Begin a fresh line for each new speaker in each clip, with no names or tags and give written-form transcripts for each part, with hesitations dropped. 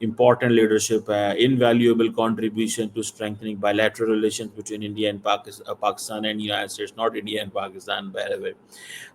important leadership, invaluable contribution to strengthening bilateral relations between India and Pakistan and United States, not India and Pakistan, by the way.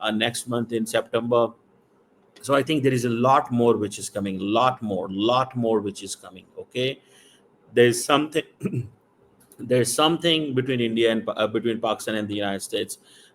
next month in September. So I think there is a lot more which is coming, lot more which is coming. Okay, there's something there's something between India and between Pakistan and the United States,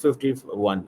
51,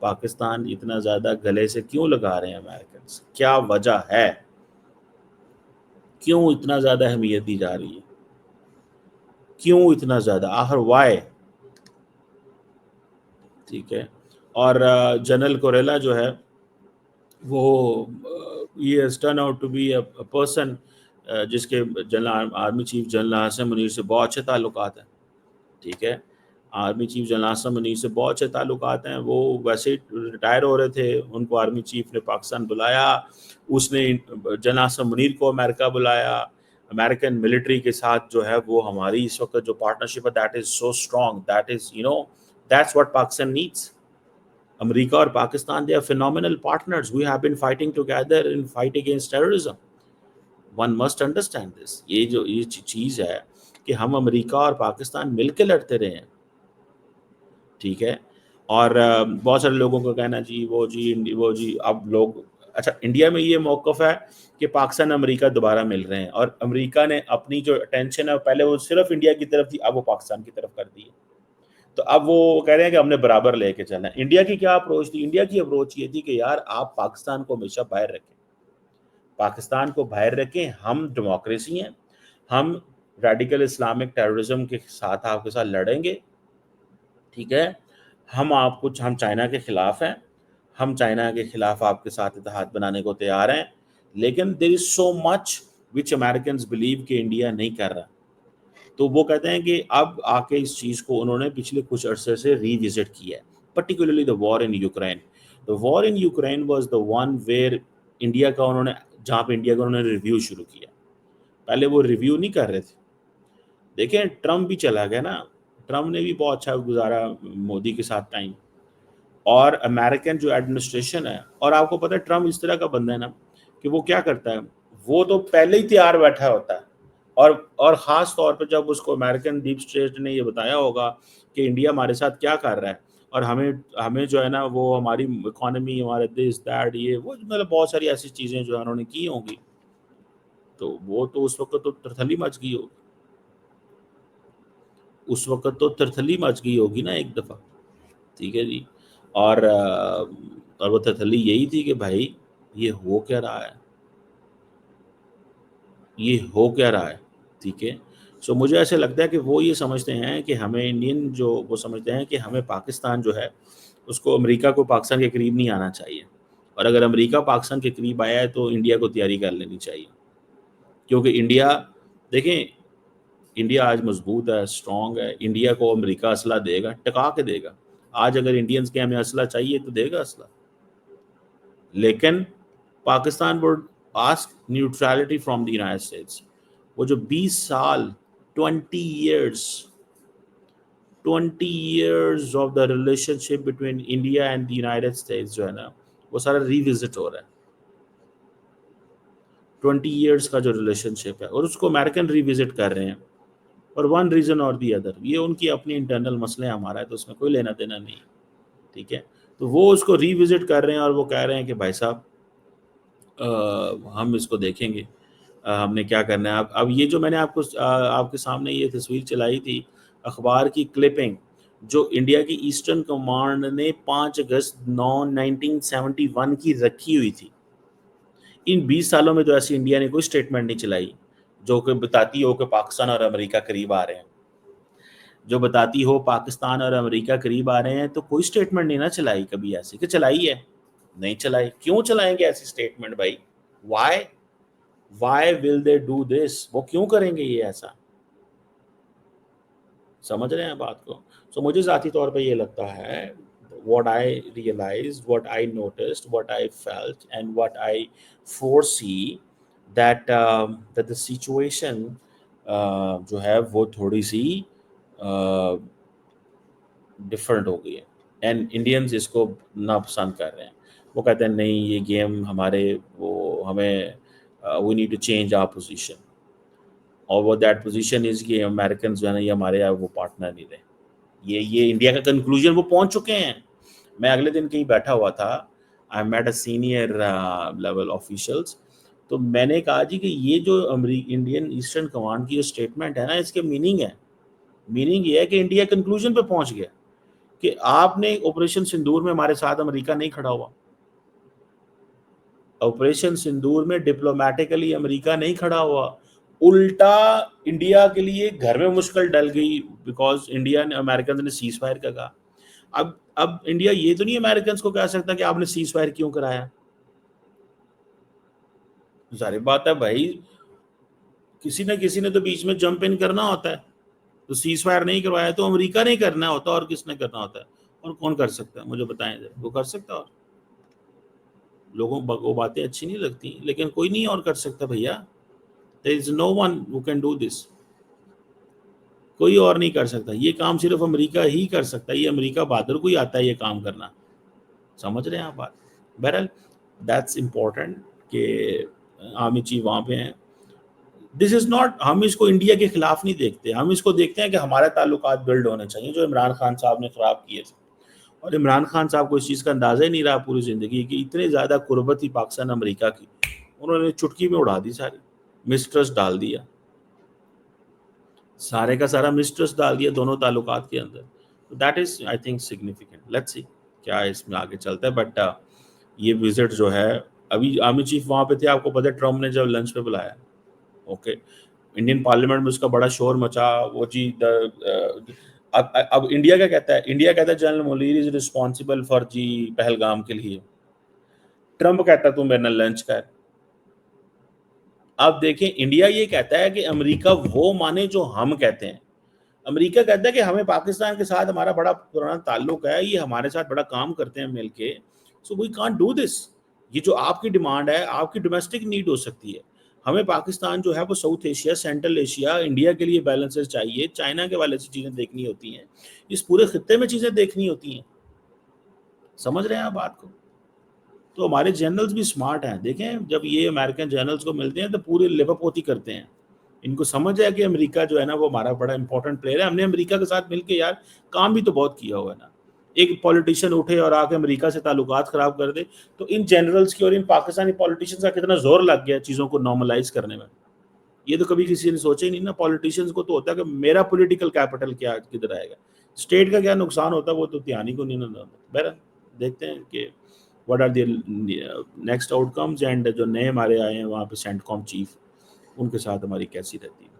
Pakistan اتنا زیادہ گلے سے کیوں لگا رہے ہیں American سے؟ کیا وجہ ہے؟ کیوں اتنا زیادہ اہمیت دی جا رہی ہے؟ کیوں اتنا زیادہ؟ آخر وائے؟ ٹھیک ہے. اور جنرل کوریلا جو ہے وہ یہ has turn out to be a person جس کے general army chief general Hasan Munir سے بہت اچھے تعلقات ہیں. ٹھیک ہے. Army chief general Hasan Munir سے بہت اچھے تعلقات ہیں. وہ ویسے ہی ریٹائر ہو رہے تھے, ان کو آرمی چیف نے پاکستان بلایا, اس نے جنرل حسن منیر کو امریکہ بلایا. امریکن ملٹری کے ساتھ جو ہے وہ ہماری اس وقت جو پارٹنرشپ ہے that is so strong, that is that's what Pakistan needs. امریکہ اور Pakistan they are phenomenal partners. We have been fighting together in fight against terrorism. One must understand this. یہ چیز ہے کہ ہم امریکہ اور پاکستان مل کے لڑتے رہے ہیں. ٹھیک ہے. اور بہت سارے لوگوں کا کہنا وہ جی اب لوگ اچھا انڈیا میں یہ موقف ہے کہ پاکستان امریکہ دوبارہ مل رہے ہیں, اور امریکہ نے اپنی جو اٹینشن ہے پہلے وہ صرف انڈیا کی طرف تھی, اب وہ پاکستان کی طرف کر دی ہے. تو اب وہ کہہ رہے ہیں کہ ہم نے برابر لے کے چلنا ہے. انڈیا کی کیا اپروچ تھی؟ انڈیا کی اپروچ یہ تھی کہ یار آپ پاکستان کو ہمیشہ باہر رکھیں, پاکستان کو باہر رکھیں, ہم ڈیموکریسی ہیں, ہم ریڈیکل اسلامک ٹیررزم کے ساتھ آپ کے ساتھ لڑیں گے. ٹھیک ہے. ہم چائنا کے خلاف ہیں, ہم چائنا کے خلاف آپ کے ساتھ اتحاد بنانے کو تیار ہیں, لیکن there is so much which Americans believe کہ انڈیا نہیں کر رہا. تو وہ کہتے ہیں کہ اب آ کے اس چیز کو انہوں نے پچھلے کچھ عرصے سے ری وزٹ کیا ہے, particularly the war in Ukraine. The war in Ukraine was the one where India کا انہوں نے جہاں پہ انڈیا کا انہوں نے ریویو شروع کیا. پہلے وہ ریویو نہیں کر رہے تھے. دیکھیں ٹرمپ بھی چلا گیا نا, ٹرمپ نے بھی بہت اچھا گزارا مودی کے ساتھ ٹائم, اور امریکن جو ایڈمنسٹریشن ہے, اور آپ کو پتہ ہے ٹرمپ اس طرح کا بندہ ہے نا کہ وہ کیا کرتا ہے, وہ تو پہلے ہی تیار بیٹھا ہوتا ہے. اور خاص طور پہ جب اس کو امریکن ڈیپ اسٹیٹ نے یہ بتایا ہوگا کہ انڈیا ہمارے ساتھ کیا کر رہا ہے, اور ہمیں جو ہے نا وہ ہماری اکانومی, ہمارے دس دیٹ یہ وہ مطلب بہت ساری ایسی چیزیں جو ہے انہوں نے کی ہوں گی, تو وہ تو اس وقت تو ترتھلی مچ گئی ہوگی, اس وقت تو ترتھلی مچ گئی ہوگی نا ایک دفعہ. ٹھیک ہے جی. اور وہ ترتھلی یہی تھی کہ بھائی یہ ہو کیا رہا ہے, یہ ہو کیا رہا ہے. ٹھیک ہے. سو مجھے ایسے لگتا ہے کہ وہ یہ سمجھتے ہیں کہ ہمیں انڈین جو وہ سمجھتے ہیں کہ ہمیں پاکستان جو ہے اس کو امریکہ کو پاکستان کے قریب نہیں آنا چاہیے, اور اگر امریکہ پاکستان کے قریب آیا ہے تو انڈیا کو تیاری کر لینی چاہیے, کیونکہ انڈیا دیکھیں انڈیا آج مضبوط ہے, اسٹرانگ ہے. انڈیا کو امریکہ اسلحہ دے گا, ٹکا کے دے گا. آج اگر انڈینز کے ہمیں اسلحہ چاہیے تو دے گا اسلحہ, لیکن Pakistan would ask neutrality from the United States. وہ جو 20 سال 20 years of the relationship between India and the United States جو ہے نا وہ سارا ریوزٹ ہو رہا ہے. 20 years کا جو ریلیشن شپ ہے, اور اس کو امریکن ریوزٹ کر رہے ہیں, اور ون ریزن اور دی ادر, یہ ان کی اپنی انٹرنل مسئلے ہیں, ہمارا ہے تو اس میں کوئی لینا دینا نہیں. ٹھیک ہے. تو وہ اس کو ریوزٹ کر رہے ہیں, اور وہ کہہ رہے ہیں کہ بھائی صاحب ہم اس کو دیکھیں گے, ہم نے کیا کرنا ہے. اب یہ جو میں نے آپ کے سامنے یہ تصویر چلائی تھی اخبار کی کلپنگ, جو انڈیا کی ایسٹرن کمانڈ نے 5 اگست 1971 کی رکھی ہوئی تھی. ان 20 سالوں میں تو ایسی انڈیا نے کوئی سٹیٹمنٹ نہیں چلائی جو کہ بتاتی ہو کہ پاکستان اور امریکہ قریب آ رہے ہیں, جو بتاتی ہو پاکستان اور امریکہ قریب آ رہے ہیں, تو کوئی سٹیٹمنٹ نہیں نہ چلائی کبھی ایسی کہ چلائی ہے, نہیں چلائی. کیوں چلائیں گے ایسی سٹیٹمنٹ بھائی؟ why will they do this? وہ کیوں کریں گے یہ ایسا؟ سمجھ رہے ہیں بات کو؟ سو مجھے ذاتی طور پہ یہ لگتا ہے what I realized, what I noticed, what I felt and what I foresee that the situation جو ہے وہ تھوڑی سی ڈفرینٹ ہو گئی ہے, اینڈ انڈینز اس کو ناپسند کر رہے ہیں. وہ کہتے ہیں نہیں یہ گیم ہمارے ہمیں we need to change our position, اور وہ دیٹ پوزیشن از کہ امریکنز جو ہے نا یہ ہمارے وہ پارٹنر نہیں رہے. یہ انڈیا کا کنکلوژن وہ پہنچ چکے ہیں. میں اگلے دن کہیں بیٹھا ہوا تھا, I met a senior level officials, تو میں نے کہا جی کہ یہ جو انڈین ایسٹرن کمانڈ کی جو اسٹیٹمنٹ ہے نا, اس کے میننگ یہ ہے کہ انڈیا کنکلوژن پہ پہنچ گیا کہ آپ نے آپریشن سندور میں ہمارے ساتھ امریکہ نہیں کھڑا ہوا. آپریشن سندور میں ڈپلومیٹکلی امریکہ نہیں کھڑا ہوا, الٹا انڈیا کے لیے گھر میں مشکل ڈل گئی بیکاز انڈیا نے امریکن نے سیز فائر کا کہا. اب انڈیا یہ تو نہیں امریکنز کو کہہ سکتا کہ آپ نے سیز فائر کیوں کرایا. ظاہر بات ہے بھائی, کسی نے تو بیچ میں جمپ ان کرنا ہوتا ہے. تو سیز فائر نہیں کروایا تو امریکہ نہیں کرنا ہوتا, اور کس نے کرنا ہوتا ہے, اور کون کر سکتا ہے مجھے بتائیں ذرا, وہ کر سکتا. اور لوگوں کو باتیں اچھی نہیں لگتی, لیکن کوئی نہیں اور کر سکتا بھیا. there is no one who can do this. کوئی اور نہیں کر سکتا یہ کام, صرف امریکہ ہی کر سکتا ہے. یہ امریکہ بہادر کو ہی آتا ہے یہ کام کرنا. سمجھ رہے ہیں آپ بات. بہرحال دیٹس امپورٹنٹ کہ آرمی چیف وہاں پہ ہیں. دس از ناٹ, ہم اس کو انڈیا کے خلاف نہیں دیکھتے, ہم اس کو دیکھتے ہیں کہ ہمارے تعلقات بلڈ ہونے چاہیے جو عمران خان صاحب نے خراب کیے تھے. اور عمران خان صاحب کو اس چیز کا اندازہ ہی نہیں رہا پوری زندگی کہ اتنے زیادہ قربت تھی پاکستان امریکہ کی, انہوں نے چٹکی میں اڑا دی ساری, مسٹرس ڈال دیا, سارے کا سارا مسٹرس ڈال دیا دونوں تعلقات کے اندر. That is I think significant. Let's see کیا اس میں آگے چلتا ہے. بٹ یہ وزٹ جو ہے, ابھی آرمی چیف وہاں پہ تھے, آپ کو پتہ ہے ٹرمپ نے جب لنچ پہ بلایا, اوکے, انڈین پارلیمنٹ میں اس کا بڑا شور مچا, وہ جی اب انڈیا کیا کہتا ہے, انڈیا کہتا ہے general Munir is responsible for جی پہلگام کے لیے. ٹرمپ کہتا ہے تو میرے نال لنچ کر. اب دیکھیں انڈیا یہ کہتا ہے کہ امریکہ وہ مانے جو ہم کہتے ہیں. امریکہ کہتا ہے کہ ہمیں پاکستان کے ساتھ ہمارا بڑا پرانا تعلق ہے, یہ ہمارے ساتھ بڑا کام کرتے ہیں مل کے, سو وی کانٹ ڈو دس. یہ جو آپ کی ڈیمانڈ ہے آپ کی ڈومیسٹک نیڈ ہو سکتی ہے. ہمیں پاکستان جو ہے وہ south Asia, central Asia, India کے لیے بیلنسز چاہیے, چائنا کے والے سے چیزیں دیکھنی ہوتی ہیں, اس پورے خطے میں چیزیں دیکھنی ہوتی ہیں. سمجھ رہے ہیں آپ بات کو. تو ہمارے جنرلز بھی سمارٹ ہیں. دیکھیں جب یہ امریکن جنرلز کو ملتے ہیں تو پورے لپا پوتی کرتے ہیں. ان کو سمجھ ہے کہ امریکہ جو ہے نا وہ ہمارا بڑا امپورٹنٹ پلیئر ہے. ہم نے امریکہ کے ساتھ مل کے یار کام بھی تو بہت کیا ہوا ہے نا. ایک پولیٹیشین اٹھے اور آ کے امریکہ سے تعلقات خراب کر دے, تو ان جنرلز کی اور ان پاکستانی پولیٹیشینز کا کتنا زور لگ گیا چیزوں کو نارملائز کرنے میں. یہ تو کبھی کسی نے سوچا ہی نہیں نا. پولیٹیشینز کو تو ہوتا ہے کہ میرا پولیٹیکل کیپٹل کیا کدھر آئے گا, اسٹیٹ کا کیا نقصان ہوتا ہے وہ تو دھیان ہی کو نہیں ہوتا. بہرحال دیکھتے ہیں کہ what are the next outcomes, and جو نئے ہمارے آئے ہیں وہاں پہ سینٹ کام چیف, ان کے ساتھ ہماری کیسی رہتی ہے.